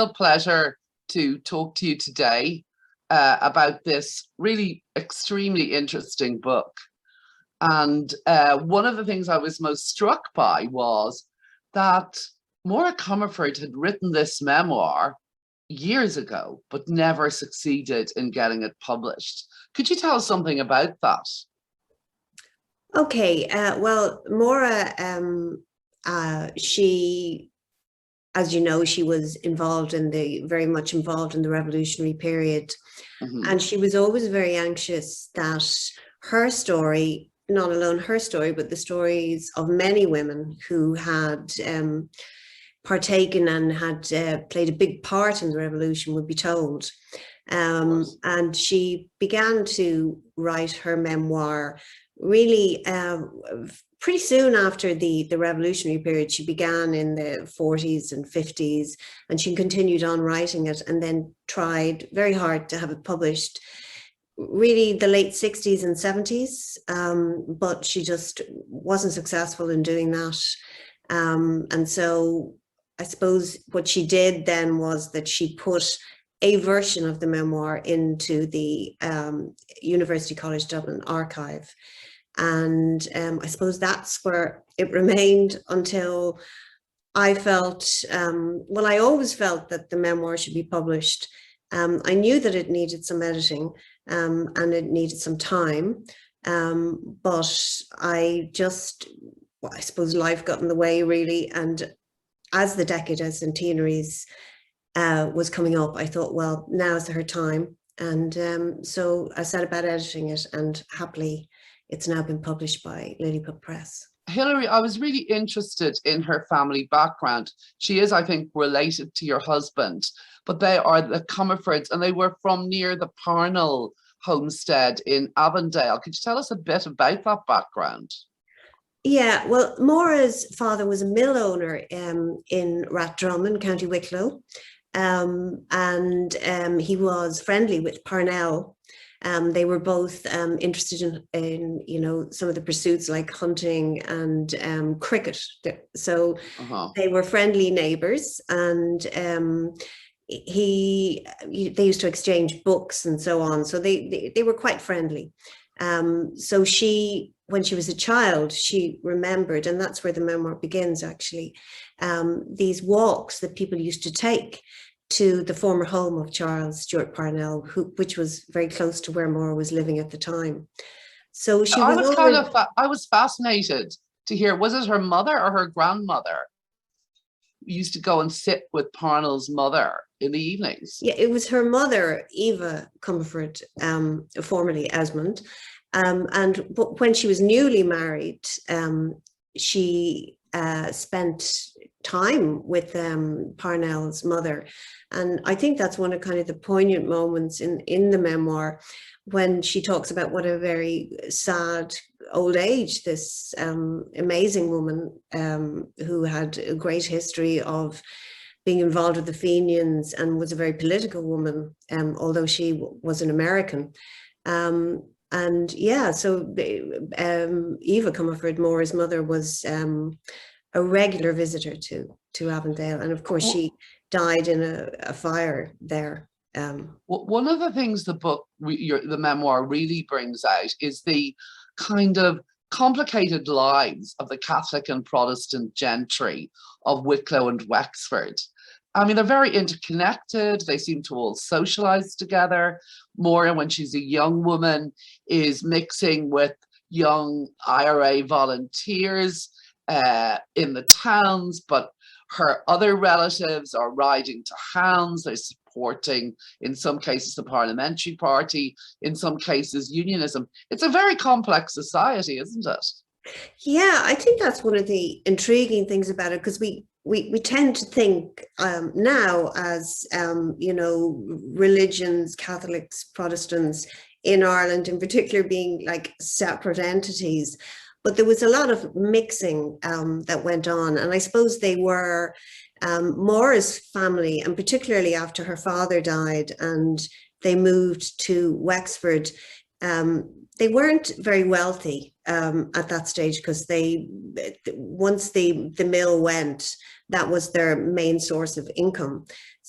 Real pleasure to talk to you today about this really extremely interesting book. And one of the things I was most struck by was that Máire Comerford had written this memoir years ago, but never succeeded in getting it published. Could you tell us something about that? Okay, well, Máire, she, as you know, she was very much involved in the revolutionary period. And she was always very anxious that her story, not alone her story, but the stories of many women who had partaken and had played a big part in the revolution would be told. And she began to write her memoir really pretty soon after the revolutionary period. She began in the 40s and 50s, and she continued on writing it, and then tried very hard to have it published really the late 60s and 70s, but she just wasn't successful in doing that. And so I suppose what she did then was that she put a version of the memoir into the University College Dublin archive. And I suppose that's where it remained until I felt, well, I always felt that the memoir should be published. I knew that it needed some editing and it needed some time, but I suppose life got in the way, really. And as the decade as centenaries was coming up, I thought, well, now's her time. And so I set about editing it, and happily, it's now been published by Lilliput Press. Hilary, I was really interested in her family background. She is, I think, related to your husband, but they are the Comerfords, and they were from near the Parnell homestead in Avondale. Could you tell us a bit about that background? Yeah, well, Máire's father was a mill owner in Rathdrum, County Wicklow, and he was friendly with Parnell. They were both interested in some of the pursuits like hunting and cricket. So they were friendly neighbours, and they used to exchange books and so on. So they were quite friendly. So when she was a child, she remembered, and that's where the memoir begins actually, these walks that people used to take to the former home of Charles Stuart Parnell, which was very close to where Máire was living at the time. So I was fascinated to hear, was it her mother or her grandmother used to go and sit with Parnell's mother in the evenings? Yeah, it was her mother, Eva Comerford, formerly Esmond. But when she was newly married, she spent time with Parnell's mother. And I think that's one of kind of the poignant moments in the memoir, when she talks about what a very sad old age this amazing woman who had a great history of being involved with the Fenians and was a very political woman, although she was an American. And yeah, so Eva Comerford, Máire's mother, was a regular visitor to Avondale, and of course she died in a fire there. One of the things the book, the memoir, really brings out is the kind of complicated lives of the Catholic and Protestant gentry of Wicklow and Wexford. I mean, they're very interconnected. They seem to all socialize together. Máire, when she's a young woman, is mixing with young IRA volunteers in the towns, but her other relatives are riding to hounds. They're supporting, in some cases, the parliamentary party, in some cases, unionism. It's a very complex society, isn't it? Yeah, I think that's one of the intriguing things about it, because we tend to think now as, religions, Catholics, Protestants in Ireland in particular being like separate entities. But there was a lot of mixing that went on. And I suppose they were Máire's family, and particularly after her father died and they moved to Wexford, they weren't very wealthy at that stage, because once the mill went, that was their main source of income.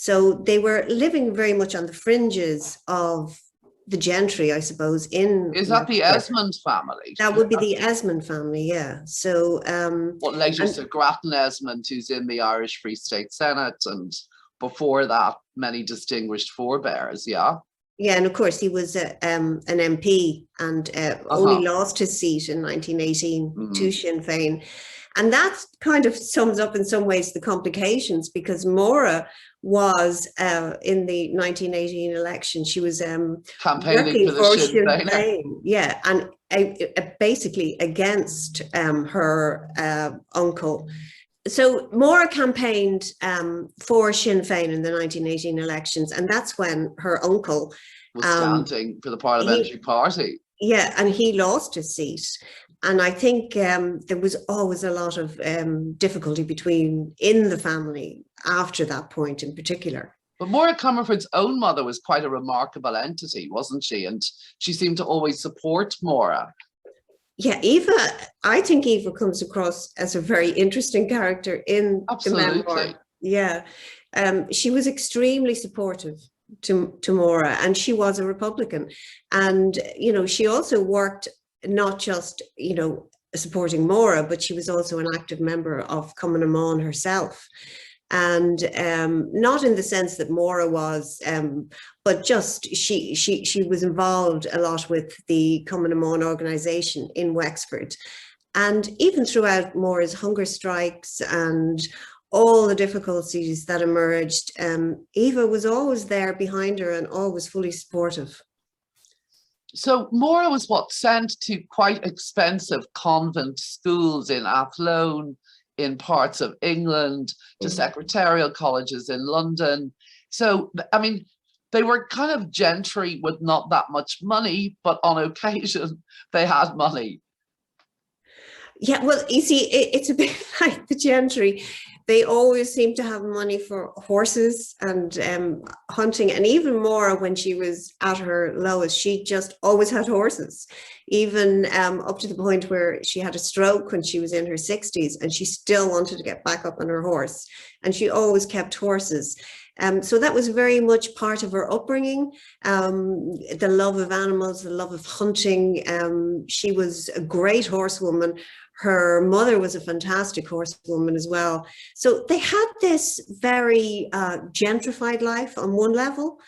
So they were living very much on the fringes of the gentry, I suppose. Is that the Esmond family? That would be the Esmond family, yeah. So what later Sir Grattan Esmond, who's in the Irish Free State Senate, and before that, many distinguished forebears, yeah. Yeah, and of course he was an MP and only lost his seat in 1918 to Sinn Féin. And that kind of sums up in some ways the complications, because Máire was in the 1918 election, she was campaigning for the Sinn Féin. Yeah, and basically against her uncle. So Máire campaigned for Sinn Féin in the 1918 elections, and that's when her uncle was standing for the parliamentary party. Yeah, and he lost his seat. And I think there was always a lot of difficulty in the family after that point in particular. But Máire Comerford's own mother was quite a remarkable entity, wasn't she? And she seemed to always support Máire. Yeah, Eva, I think Eva comes across as a very interesting character in the memoir. Yeah, she was extremely supportive to Máire, and she was a Republican. And, you know, she also worked not just, you know, supporting Máire, but she was also an active member of Cumann na mBan herself. And not in the sense that Máire was, but just she was involved a lot with the Cumann na mBan organisation in Wexford. And even throughout Máire's hunger strikes and all the difficulties that emerged, Eva was always there behind her and always fully supportive. So Máire was sent to quite expensive convent schools in Athlone, in parts of England, to secretarial colleges in London. So, I mean, they were kind of gentry with not that much money, but on occasion they had money. Yeah, well, you see, it's a bit like the gentry. They always seem to have money for horses and hunting. And even Máire, when she was at her lowest, she just always had horses, even up to the point where she had a stroke when she was in her 60s, and she still wanted to get back up on her horse. And she always kept horses. So that was very much part of her upbringing, the love of animals, the love of hunting. She was a great horsewoman. Her mother was a fantastic horsewoman as well. So they had this very gentrified life on one level,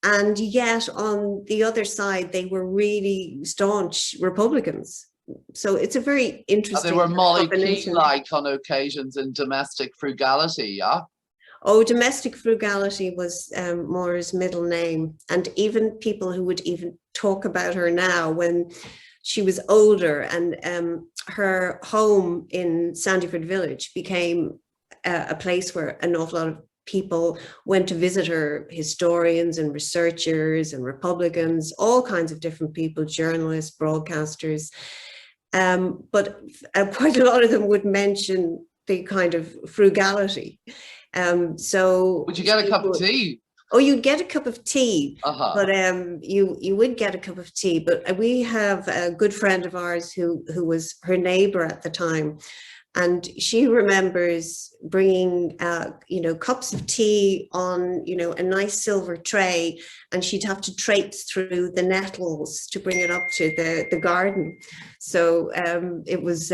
and yet on the other side, they were really staunch Republicans. So it's a very interesting. They were Molly Keane-like on occasions in domestic frugality, yeah? Oh, domestic frugality was Máire's middle name. And even people who would even talk about her now when she was older, and her home in Sandyford Village became a place where an awful lot of people went to visit her, historians and researchers and Republicans, all kinds of different people, journalists, broadcasters. But quite a lot of them would mention the kind of frugality. So would you get a cup of tea? Oh, you'd get a cup of tea, but you would get a cup of tea. But we have a good friend of ours who was her neighbour at the time, and she remembers bringing you know, cups of tea on, you know, a nice silver tray, and she'd have to traipse through the nettles to bring it up to the garden. So it was.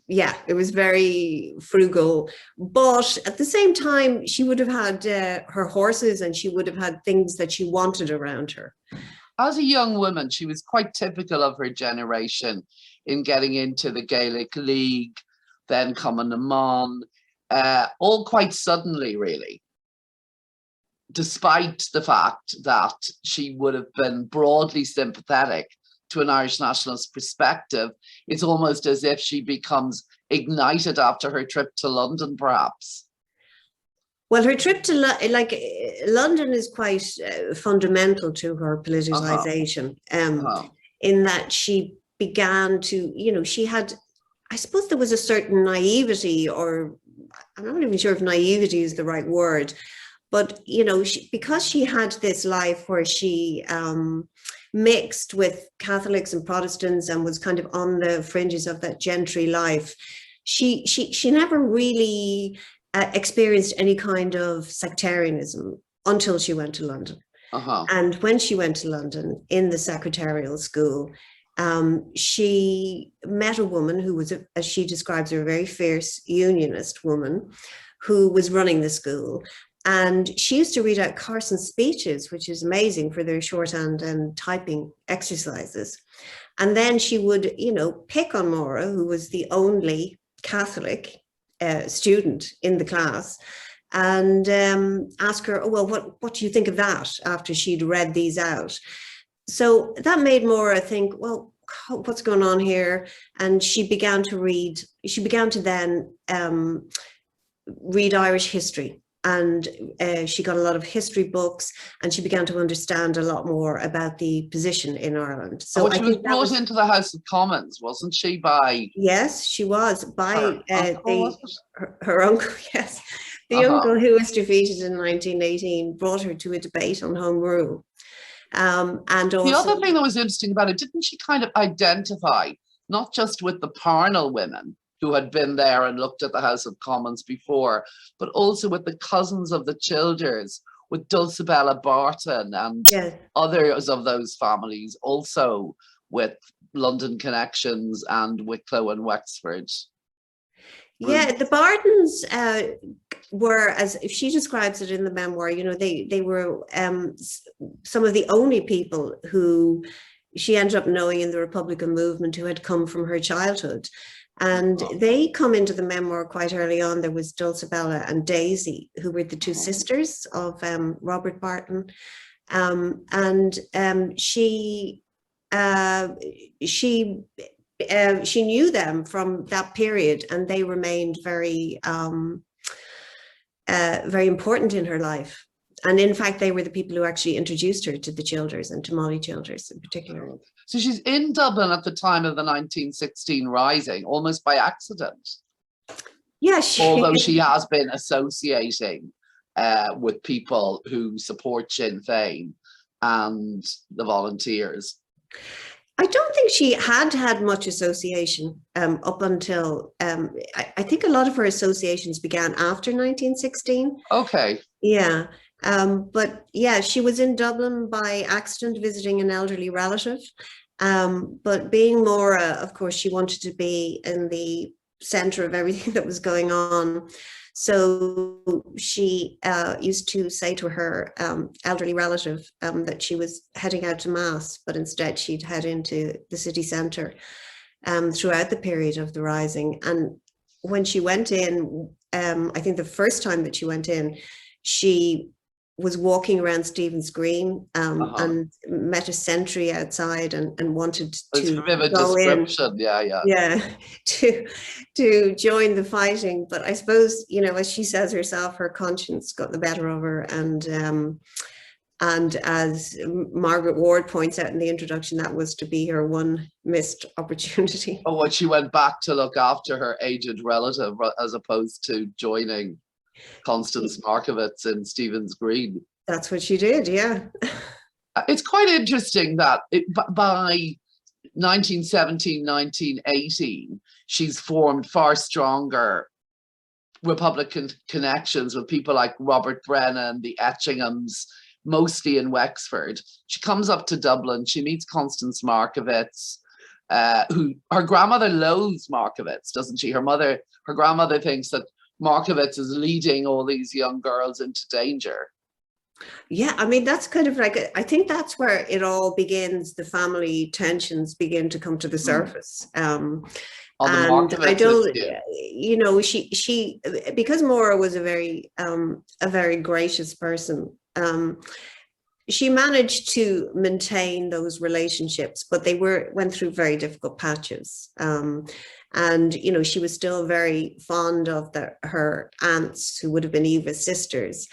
Yeah, it was very frugal, but at the same time, she would have had her horses, and she would have had things that she wanted around her. As a young woman, she was quite typical of her generation in getting into the Gaelic League, then Cumann na mBan, all quite suddenly, really, despite the fact that she would have been broadly sympathetic to an Irish nationalist perspective. It's almost as if she becomes ignited after her trip to London, perhaps. Well, her trip to London is quite fundamental to her politicization, in that she began to, you know, she had, I suppose there was a certain naivety, or I'm not even sure if naivety is the right word, but, you know, because she had this life where she mixed with Catholics and Protestants and was kind of on the fringes of that gentry life, she never really experienced any kind of sectarianism until she went to London. And when she went to London in the secretarial school, she met a woman who was, as she describes her, a very fierce unionist woman who was running the school. And she used to read out Carson's speeches, which is amazing for their shorthand and typing exercises. And then she would, you know, pick on Máire, who was the only Catholic student in the class, and ask her, oh, well, what do you think of that, after she'd read these out? So that made Máire think, well, what's going on here? And she began to read, she began to then read Irish history. And she got a lot of history books, and she began to understand a lot more about the position in Ireland. So she was brought into the House of Commons, wasn't she? By yes, she was by her uncle. Yes, the uncle who was defeated in 1918 brought her to a debate on Home Rule. And also, the other thing that was interesting about it, didn't she kind of identify not just with the Parnell women who had been there and looked at the House of Commons before, but also with the cousins of the Childers, with Dulcibella Barton and others of those families, also with London connections and Wicklow and Wexford. Yeah, the Bartons were, as she describes it in the memoir, you know, they were some of the only people who she ended up knowing in the Republican movement who had come from her childhood. And they come into the memoir quite early on. There was Dulcibella and Daisy, who were the two sisters of Robert Barton. She knew them from that period, and they remained very, very important in her life. And in fact, they were the people who actually introduced her to the Childers and to Molly Childers in particular. So she's in Dublin at the time of the 1916 Rising, almost by accident. Yes. Although she has been associating with people who support Sinn Féin and the volunteers. I don't think she had much association up until, I think a lot of her associations began after 1916. Okay. Yeah. But yeah, she was in Dublin by accident visiting an elderly relative. But being Máire, of course, she wanted to be in the center of everything that was going on. So she used to say to her elderly relative that she was heading out to Mass, but instead she'd head into the city centre throughout the period of the Rising. And when she went in, I think the first time that she went in, she was walking around Stephen's Green and met a sentry outside and wanted to go in. To join the fighting. But I suppose, you know, as she says herself, her conscience got the better of her, and as Margaret Ward points out in the introduction, that was to be her one missed opportunity. Oh, when she went back to look after her aged relative as opposed to joining Constance Markievicz in Stephen's Green. That's what she did, yeah. It's quite interesting that by 1917, 1918, she's formed far stronger Republican connections with people like Robert Brennan, the Etchinghams, mostly in Wexford. She comes up to Dublin, she meets Constance Markievicz, who, her grandmother loathes Markievicz, doesn't she? Her grandmother thinks that Markievicz is leading all these young girls into danger. Yeah, I mean, that's kind of like, I think that's where it all begins. The family tensions begin to come to the surface. And I don't, you know, she because Máire was a very gracious person, she managed to maintain those relationships, but they went through very difficult patches. And, you know, she was still very fond of her aunts, who would have been Eva's sisters,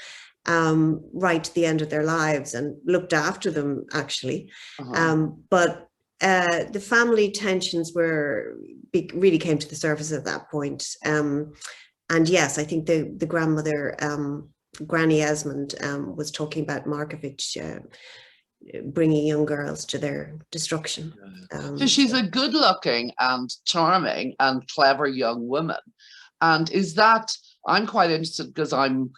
right to the end of their lives, and looked after them, actually. But the family tensions really came to the surface at that point. And yes, I think the grandmother, Granny Esmond, was talking about Markievicz bringing young girls to their destruction. So she's a good-looking and charming and clever young woman. And is that I'm quite interested because I'm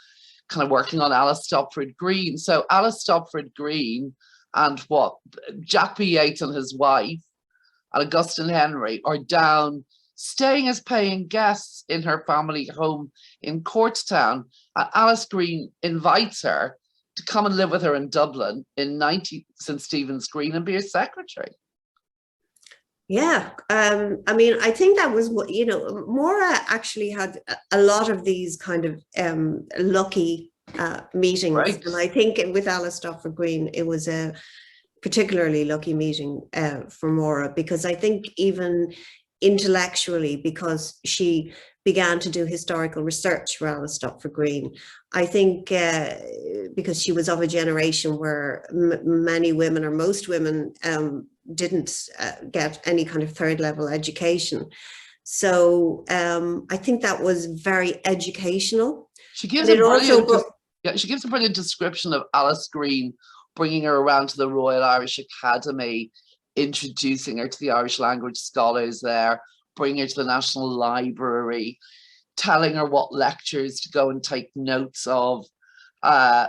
kind of working on Alice Stopford Green. So Alice Stopford Green and Jack B. Yeats and his wife and Augustine Henry are down staying as paying guests in her family home in Courtstown. And Alice Green invites her to come and live with her in Dublin in 90 St. Stephen's Green and be her secretary. Yeah, I mean, I think that was what, you know, Maura actually had a lot of these kind of lucky meetings. Right. And I think with Alice Stopford Green, it was a particularly lucky meeting for Maura, because I think even intellectually, because she began to do historical research for Alice Stopford Green. I think because she was of a generation where many women, or most women, didn't get any kind of third level education. So I think that was very educational. She gives a brilliant description of Alice Green, bringing her around to the Royal Irish Academy, introducing her to the Irish language scholars there, bringing her to the National Library, telling her what lectures to go and take notes of,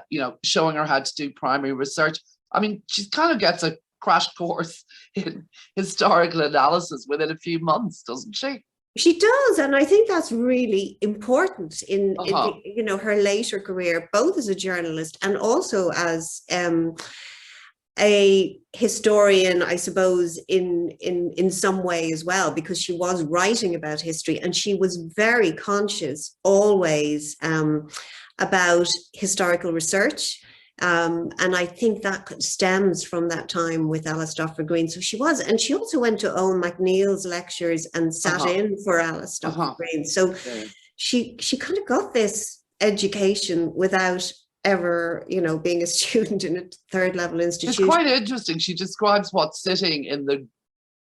you know, showing her how to do primary research. I mean, she kind of gets a crash course in historical analysis within a few months, doesn't she? She does, and I think that's really important in you know, her later career, both as a journalist and also as a historian, I suppose, in some way as well, because she was writing about history, and she was very conscious always about historical research. And I think that stems from that time with Alice Stopford Green. So she was, and she also went to Owen MacNeill's lectures and sat in for Alice Stopford Green. So she kind of got this education without ever, you know, being a student in a third level institution. It's quite interesting. She describes what's sitting in the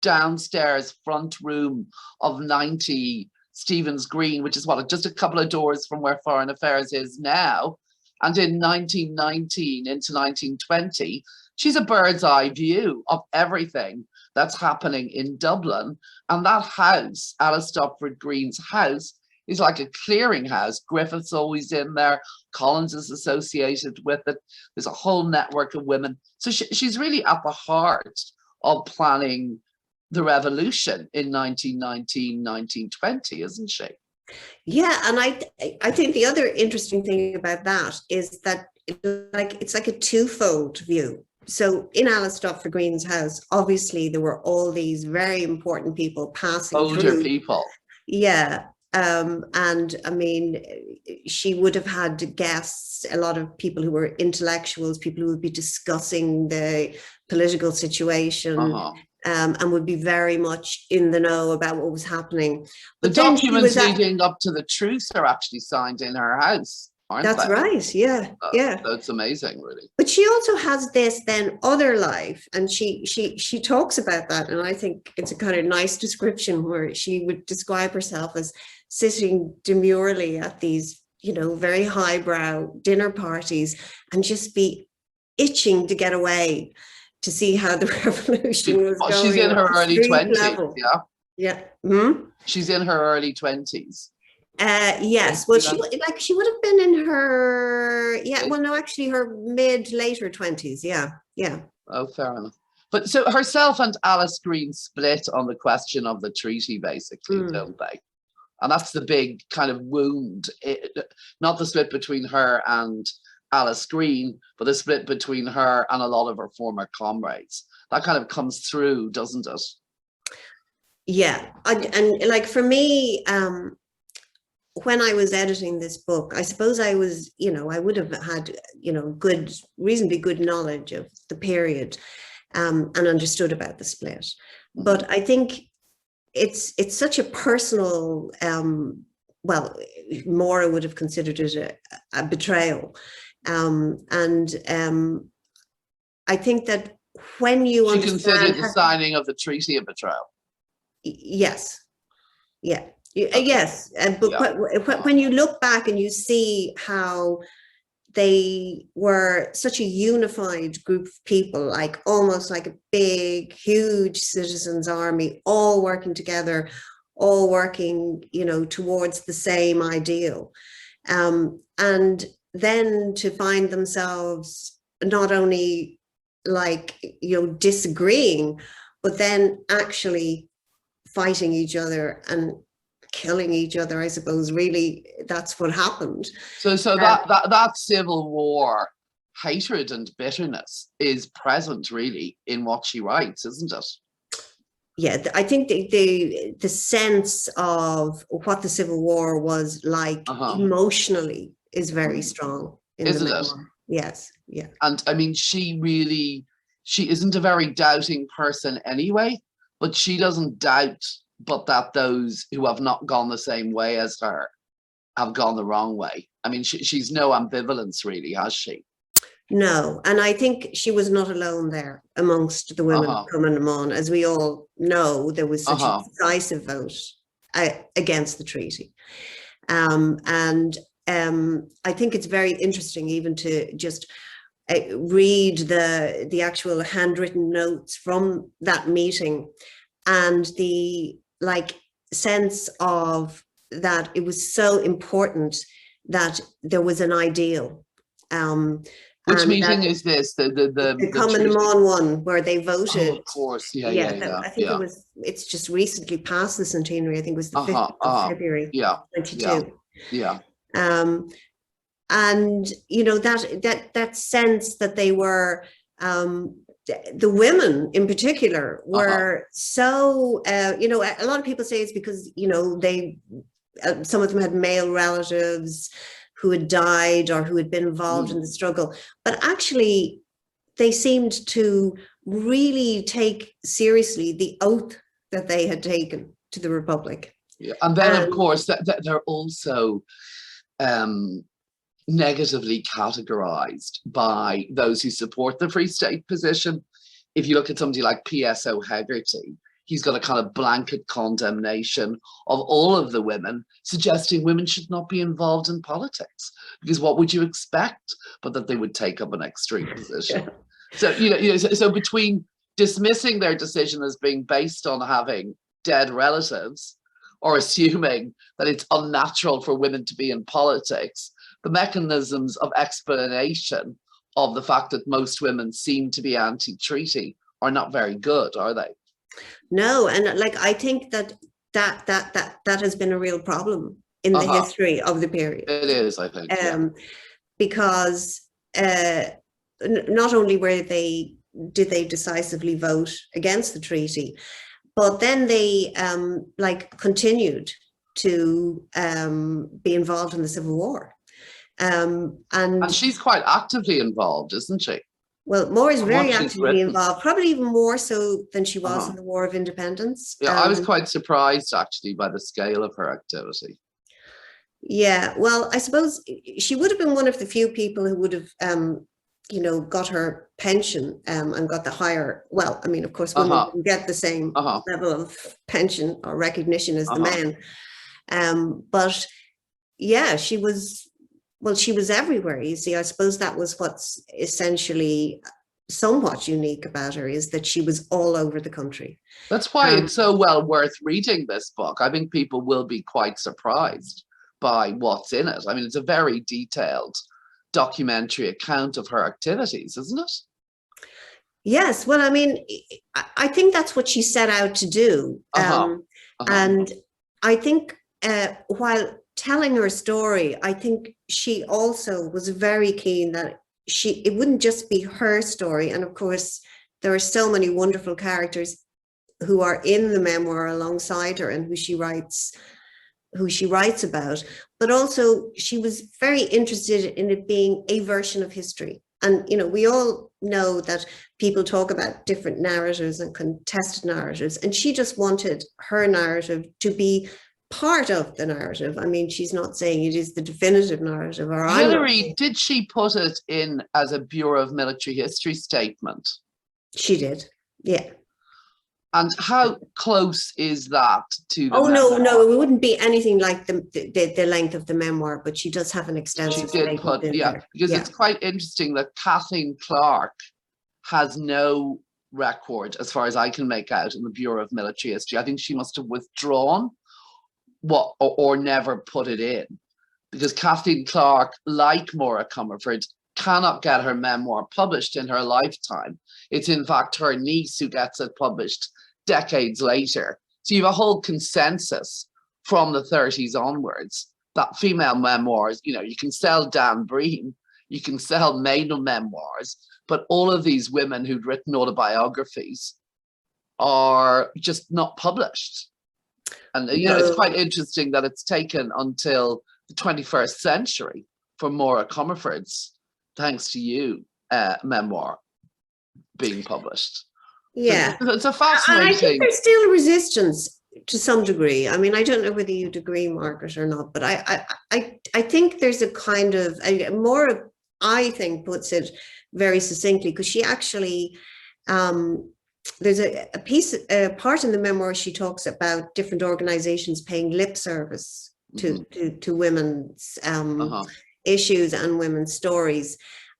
downstairs front room of 90 Stephen's Green, which is just a couple of doors from where Foreign Affairs is now. And in 1919 into 1920, she's a bird's eye view of everything that's happening in Dublin. And that house, Alice Stopford Green's house, is like a clearinghouse. Griffith's always in there. Collins is associated with it. There's a whole network of women. So she's really at the heart of planning the revolution in 1919, 1920, isn't she? Yeah, and I think the other interesting thing about that is that it's like a twofold view. So in Alice Stopford Green's house, obviously there were all these very important people passing older through. People. Yeah. And I mean, she would have had guests, a lot of people who were intellectuals, people who would be discussing the political situation. And would be very much in the know about what was happening. But the documents leading up to the truce are actually signed in her house, aren't they? That's right, yeah, yeah. That's amazing, really. But she also has this then other life, and she talks about that, and I think it's a kind of nice description where she would describe herself as sitting demurely at these, you know, very highbrow dinner parties and just be itching to get away, to see how the revolution was going. She's in her early 20s, yeah? Yeah. Mm-hmm. She's in her early 20s. Yes, well, she would have been in her, well, no, actually her later 20s, yeah. Oh, fair enough. But so herself and Alice Green split on the question of the treaty, basically, don't they? And that's the big kind of wound, not the split between her and Alice Green, but the split between her and a lot of her former comrades. That kind of comes through, doesn't it? Yeah. And like for me, when I was editing this book, I suppose I was, you know, I would have had, you know, reasonably good knowledge of the period and understood about the split. But I think it's such a personal, well, Maura would have considered it a betrayal. I think that when you she considered the signing of the treaty a betrayal. Yes. Yeah. Okay. Yes. But when you look back and you see how they were such a unified group of people, like almost like a big, huge citizens' army, all working together, all working, you know, towards the same ideal. And then to find themselves not only like, you know, disagreeing, but then actually fighting each other and killing each other, I suppose. Really, that's what happened. So that civil war hatred and bitterness is present really in what she writes, isn't it? Yeah, I think the sense of what the Civil War was like emotionally is very strong in the memoir. Isn't it? Yes, yeah. And I mean, she isn't a very doubting person anyway, but she doesn't doubt but that those who have not gone the same way as her have gone the wrong way. I mean, she's no ambivalence really, has she? No, and I think she was not alone there amongst the women coming on. As we all know, there was such a decisive vote against the treaty. And I think it's very interesting even to just read the actual handwritten notes from that meeting, and the sense of that it was so important that there was an ideal. Which meeting is this? The Common on one where they voted. Oh, of course, yeah. I think it's just recently passed the centenary. I think it was the 5th of February, 22. Yeah. And you know, that sense that they were, the women in particular were so, you know, a lot of people say it's because, you know, some of them had male relatives who had died or who had been involved in the struggle. But actually, they seemed to really take seriously the oath that they had taken to the Republic. Yeah. And then, of course, that they're also negatively categorized by those who support the Free State position. If you look at somebody like P.S. O'Hegarty, he's got a kind of blanket condemnation of all of the women, suggesting women should not be involved in politics, because what would you expect but that they would take up an extreme position? Yeah. So, you know, so between dismissing their decision as being based on having dead relatives or assuming that it's unnatural for women to be in politics, the mechanisms of explanation of the fact that most women seem to be anti-treaty are not very good, are they? No, and like I think that has been a real problem in the history of the period. It is, I think, because not only did they decisively vote against the treaty, but then they continued to be involved in the Civil War. And she's quite actively involved, isn't she? Well, Moore is very actively involved, probably even more so than she was in the War of Independence. Yeah, I was quite surprised, actually, by the scale of her activity. Yeah, well, I suppose she would have been one of the few people who would have, you know, got her pension and got the higher. Well, I mean, of course, women didn't get the same level of pension or recognition as the men. But yeah, she was. Well, she was everywhere. You see, I suppose that was what's essentially somewhat unique about her, is that she was all over the country. That's why it's so well worth reading this book. I think people will be quite surprised by what's in it. I mean, it's a very detailed documentary account of her activities, isn't it? Yes. Well, I mean, I think that's what she set out to do. And I think while telling her story, I think she also was very keen that it wouldn't just be her story. And of course, there are so many wonderful characters who are in the memoir alongside her and who she writes about, but also she was very interested in it being a version of history. And, you know, we all know that people talk about different narratives and contested narratives, and she just wanted her narrative to be part of the narrative. I mean, she's not saying it is the definitive narrative. Or Hilary, did she put it in as a Bureau of Military History statement? She did, yeah. And how close is that to the memoir? No, it wouldn't be anything like the length of the memoir, but she does have an extensive statement in there. Because it's quite interesting that Kathleen Clark has no record, as far as I can make out, in the Bureau of Military History. I think she must have withdrawn what or never put it in, because Kathleen Clark, like Máire Comerford, cannot get her memoir published in her lifetime. It's in fact her niece who gets it published decades later. So you have a whole consensus from the 30s onwards that female memoirs, you know, you can sell Dan Breen, you can sell male memoirs, but all of these women who'd written autobiographies are just not published. And you know, it's quite interesting that it's taken until the 21st century for Máire Comerford's Thanks to You memoir being published. Yeah, so it's a fascinating. I think there's still resistance to some degree. I mean, I don't know whether you'd agree, Margaret, or not, but I think there's a kind of Máire, I think, puts it very succinctly, because she actually there's a part in the memoir she talks about different organizations paying lip service to women's issues and women's stories,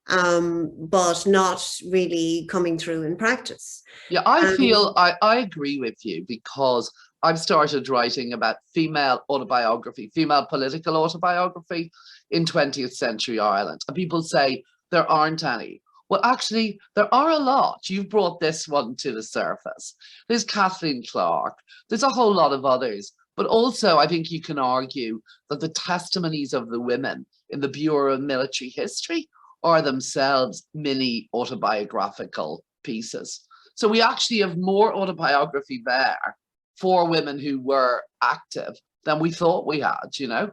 but not really coming through in practice. Yeah, I feel I agree with you, because I've started writing about female autobiography, female political autobiography in 20th century Ireland. And people say there aren't any. Well, actually, there are a lot. You've brought this one to the surface. There's Kathleen Clark. There's a whole lot of others. But also, I think you can argue that the testimonies of the women in the Bureau of Military History are themselves mini autobiographical pieces. So we actually have more autobiography there for women who were active than we thought we had, you know?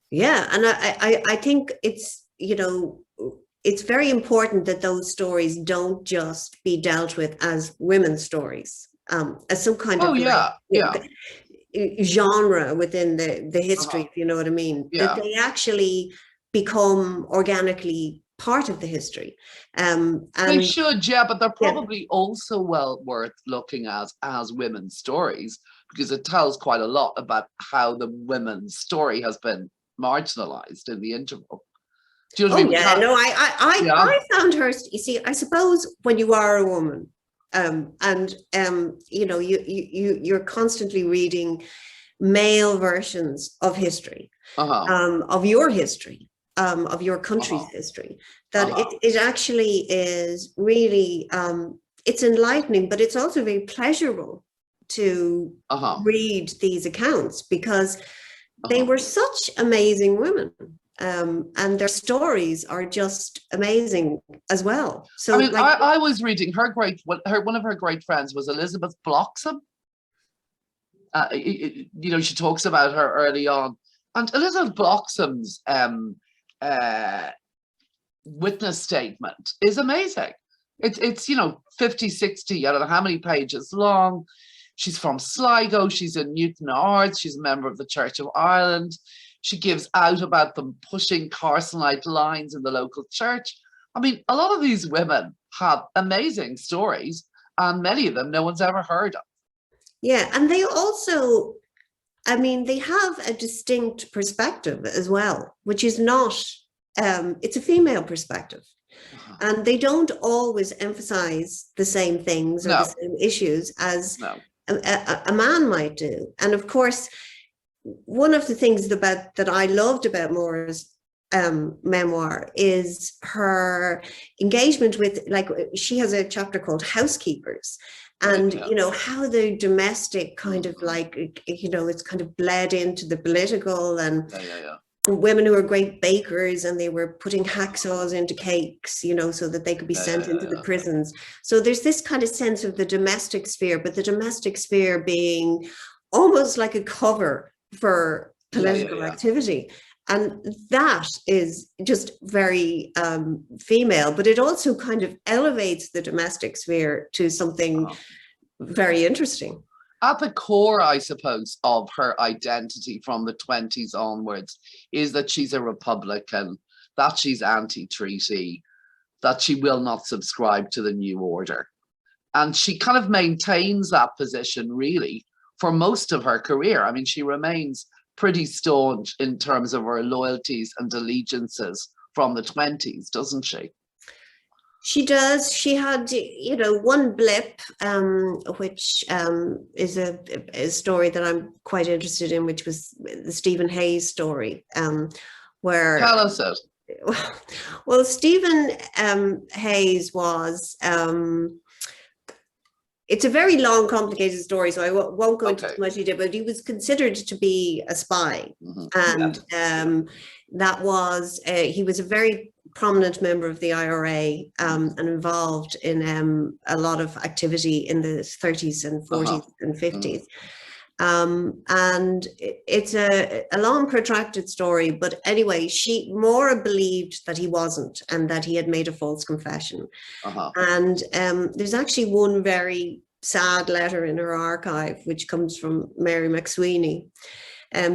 Yeah, and I think it's, you know, it's very important that those stories don't just be dealt with as women's stories, as some kind of genre within the history, if you know what I mean, that they actually become organically part of the history. And they should, yeah, but they're probably also well worth looking at as women's stories, because it tells quite a lot about how the women's story has been marginalized in the interval. Do you know what I mean? Yeah, no, I found her, you see, I suppose when you are a woman, and you know, you're constantly reading male versions of history, of your history, of your country's history, that it actually is really, it's enlightening, but it's also very pleasurable to read these accounts, because they were such amazing women. And their stories are just amazing as well. So, I mean, I was reading one of her great friends was Elizabeth Bloxham. You know, she talks about her early on, and Elizabeth Bloxham's witness statement is amazing. It's you know, 50, 60, I don't know how many pages long. She's from Sligo. She's in Newton Ards. She's a member of the Church of Ireland. She gives out about them pushing Carsonite lines in the local church. I mean, a lot of these women have amazing stories, and many of them no one's ever heard of. Yeah, and they also, I mean, they have a distinct perspective as well, which is not, it's a female perspective. And they don't always emphasize the same things or the same issues as a man might do. And of course, one of the things that I loved about Máire's memoir is her engagement with, like, she has a chapter called Housekeepers, and you know, how the domestic kind of, like, you know, it's kind of bled into the political, and women who were great bakers, and they were putting hacksaws into cakes, you know, so that they could be sent into the prisons. So there's this kind of sense of the domestic sphere, but the domestic sphere being almost like a cover for political activity. And that is just very female, but it also kind of elevates the domestic sphere to something very interesting. At the core, I suppose, of her identity from the 20s onwards is that she's a Republican, that she's anti-treaty, that she will not subscribe to the New Order. And she kind of maintains that position, really, for most of her career. I mean, she remains pretty staunch in terms of her loyalties and allegiances from the 20s, doesn't she? She does. She had, you know, one blip, which is a story that I'm quite interested in, which was the Stephen Hayes story, where, Tell us it. well, Stephen Hayes was, it's a very long, complicated story, so I won't go into too much detail, but he was considered to be a spy. And that was, he was a very prominent member of the IRA and involved in a lot of activity in the 30s and 40s and 50s. And it's a long, protracted story, but anyway, Maura believed that he wasn't, and that he had made a false confession. And there's actually one very sad letter in her archive, which comes from Mary McSweeney,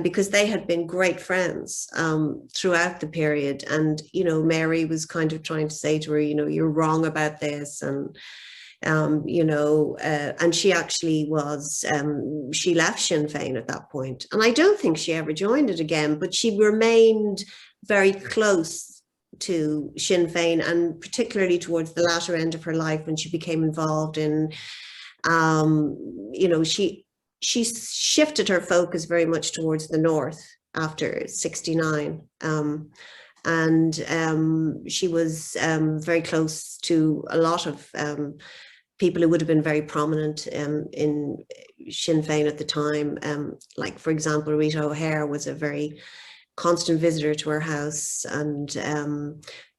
because they had been great friends throughout the period. And, you know, Mary was kind of trying to say to her, you know, you're wrong about this. And you know, and she actually was, she left Sinn Féin at that point. And I don't think she ever joined it again, but she remained very close to Sinn Féin, and particularly towards the latter end of her life when she became involved in, you know, she shifted her focus very much towards the north after 69. And she was very close to a lot of people who would have been very prominent in Sinn Féin at the time. Like, for example, Rita O'Hare was a very constant visitor to her house, and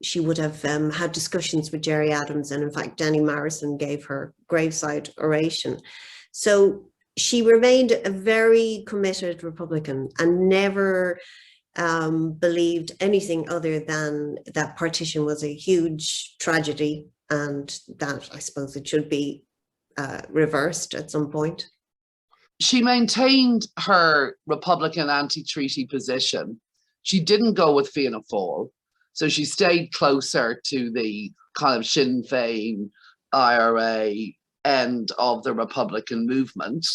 she would have had discussions with Gerry Adams, and in fact, Danny Morrison gave her graveside oration. So she remained a very committed Republican and never believed anything other than that partition was a huge tragedy, and that I suppose it should be reversed at some point. She maintained her Republican anti-treaty position. She didn't go with Fianna Fáil, so she stayed closer to the kind of Sinn Féin, IRA end of the Republican movement.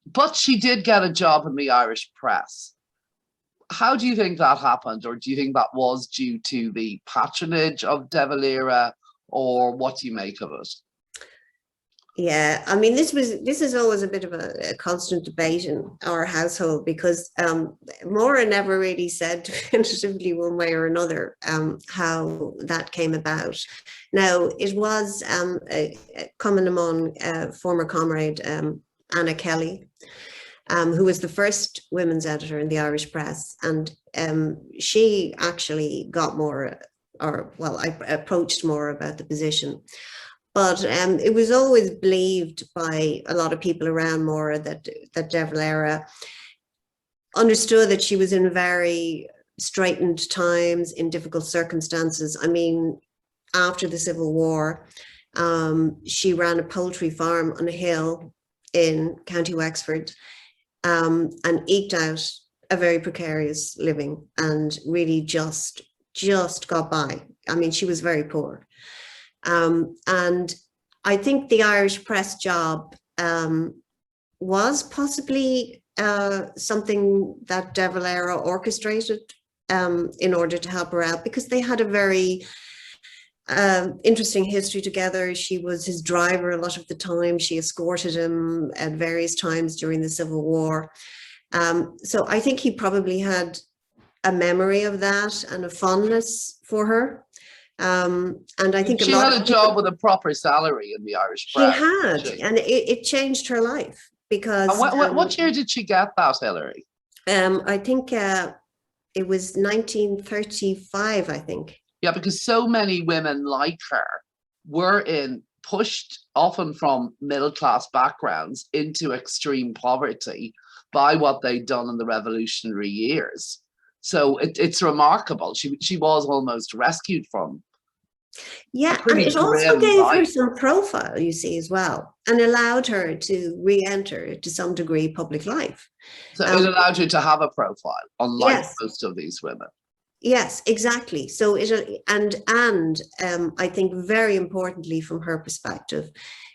But she did get a job in the Irish press. How do you think that happened? Or do you think that was due to the patronage of De Valera, or what do you make of it? Yeah, I mean, this is always a bit of a constant debate in our household, because Maura never really said definitively one way or another how that came about. Now, it was coming among former comrade Anna Kelly, who was the first women's editor in the Irish press. And she actually got Maura, or well, I approached Maura about the position. But it was always believed by a lot of people around Maura that De Valera understood that she was in very straitened times, in difficult circumstances. I mean, after the Civil War, she ran a poultry farm on a hill in County Wexford, and eked out a very precarious living, and really just got by. I mean, she was very poor. And I think the Irish press job was possibly something that De Valera orchestrated in order to help her out, because they had a very interesting history together. She was his driver a lot of the time. She escorted him at various times during the Civil War. So I think he probably had a memory of that and a fondness for her. And I think she had a job with a proper salary in the Irish press. She had, and it changed her life, because. And what year did she get that, Hilary? I think it was 1935, I think. Yeah, because so many women like her were pushed often from middle-class backgrounds into extreme poverty by what they'd done in the revolutionary years. So it's remarkable. She was almost rescued from. Yeah, and it also gave her some profile, you see, as well, and allowed her to re-enter, to some degree, public life. So it allowed her to have a profile, unlike most of these women. Yes, exactly. So I think very importantly from her perspective,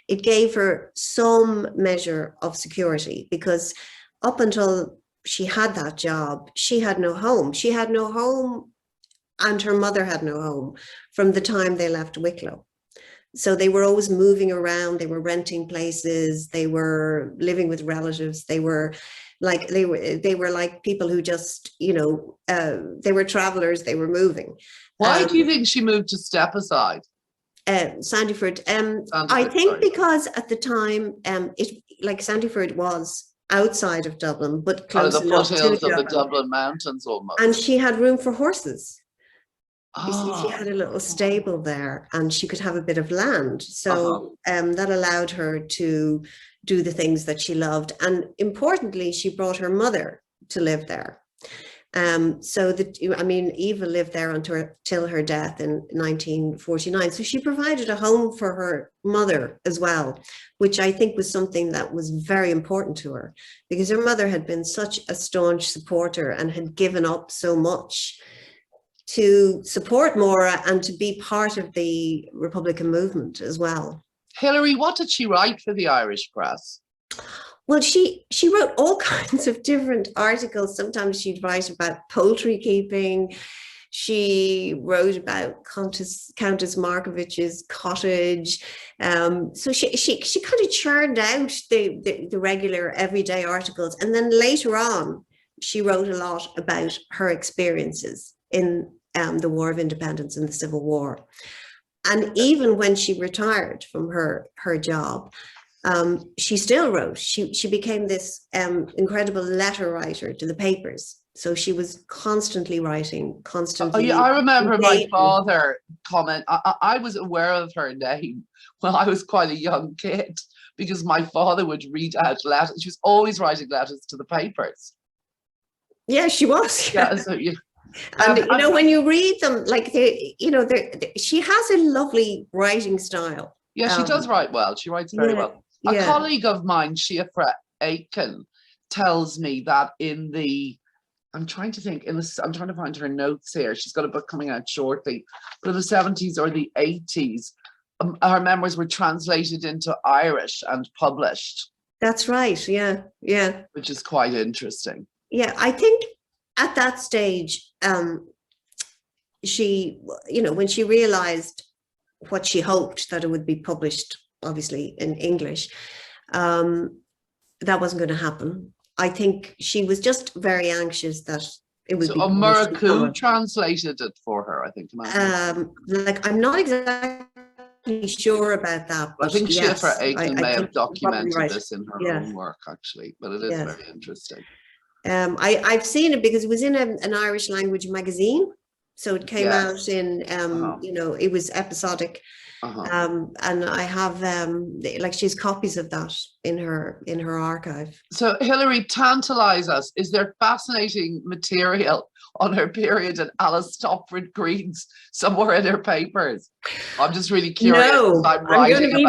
it gave her some measure of security, because up until she had that job, she had no home. She had no home and her mother had no home from the time they left Wicklow. So they were always moving around, they were renting places, they were living with relatives, they were like people who just, they were travelers, they were moving. Why do you think she moved to Stepaside? Sandyford. I think because at the time, Sandyford was outside of Dublin, but close enough to foothills of Dublin. the Dublin mountains almost. And she had room for horses. You see, she Ah. had a little stable there, and she could have a bit of land. So that allowed her to do the things that she loved. And importantly, she brought her mother to live there. Eva lived there until her death in 1949. So she provided a home for her mother as well, which I think was something that was very important to her, because her mother had been such a staunch supporter and had given up so much to support Maura and to be part of the Republican movement as well. Hilary, what did she write for the Irish press? Well, she wrote all kinds of different articles. Sometimes she'd write about poultry keeping. She wrote about Countess Markovich's cottage. So she kind of churned out the regular everyday articles. And then later on, she wrote a lot about her experiences in the War of Independence and the Civil War. And even when she retired from her job, she still wrote. She became this incredible letter writer to the papers. So she was constantly writing, constantly. Oh, yeah, I remember my father comment. I was aware of her name when I was quite a young kid, because my father would read out letters. She was always writing letters to the papers. Yeah, she was. Yeah, so yeah. And when you read them, she has a lovely writing style. Yeah, she does write well. She writes very well. A colleague of mine, Siofra Aiken, tells me that I'm trying to find her notes here. She's got a book coming out shortly, but in the 70s or the 80s, her memoirs were translated into Irish and published. That's right. Yeah. Which is quite interesting. Yeah, I think at that stage, she, when she realized what she hoped, that it would be published, obviously in English, that wasn't going to happen. I think she was just very anxious that it would be. So Máire translated it for her, I think. I'm not exactly sure about that. But I think Siofra Aiken may have documented this in her own work, actually, but it is very interesting. I've seen it because it was in an Irish language magazine. So it came out in, it was episodic. And I have she has copies of that in her archive. So Hilary, tantalize us. Is there fascinating material on her period at Alice Stopford Green's somewhere in her papers? I'm just really curious. No, I'm going to be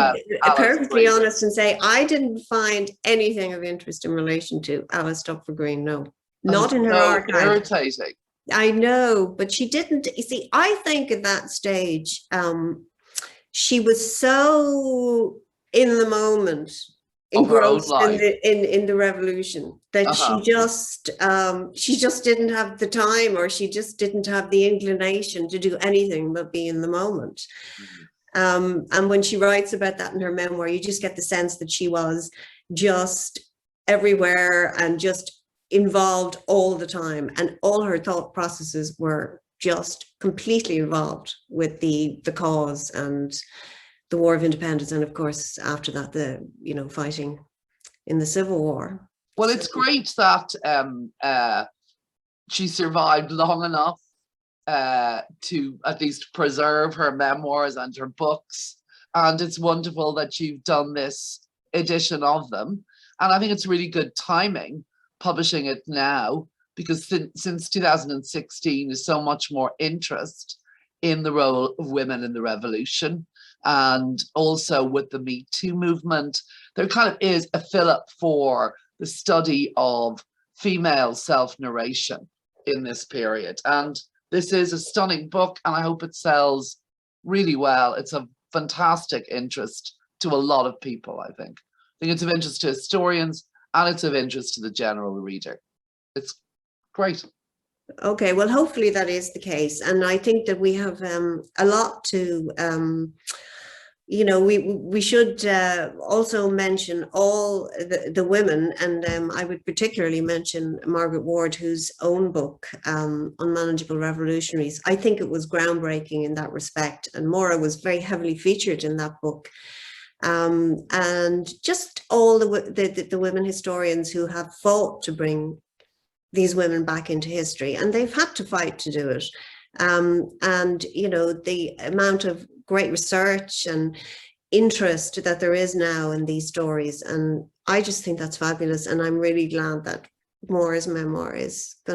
perfectly honest and say I didn't find anything of interest in relation to Alice Stopford Green. No, not in her archive. Irritating. I know, but she didn't. You see, I think at that stage, she was so in the moment, engrossed in the revolution, that she just didn't have the time, or she just didn't have the inclination to do anything but be in the moment. And when she writes about that in her memoir, you just get the sense that she was just everywhere and just involved all the time, and all her thought processes were just completely involved with the cause and the War of Independence, and of course after that the fighting in the Civil War. Well, it's great that she survived long enough to at least preserve her memoirs and her books, and it's wonderful that you've done this edition of them, and I think it's really good timing publishing it now, because since 2016 there's so much more interest in the role of women in the revolution, and also with the Me Too movement there kind of is a fillip for the study of female self-narration in this period. And this is a stunning book, and I hope it sells really well. It's of fantastic interest to a lot of people. I think it's of interest to historians, and it's of interest to the general reader. It's great. Okay, well, hopefully that is the case. And I think that we have a lot to, we should also mention all the women. And I would particularly mention Margaret Ward, whose own book, Unmanageable Revolutionaries, I think it was groundbreaking in that respect. And Máire was very heavily featured in that book. And just all the women historians who have fought to bring these women back into history, and they've had to fight to do it. And, the amount of great research and interest that there is now in these stories. And I just think that's fabulous. And I'm really glad that Máire's memoir is going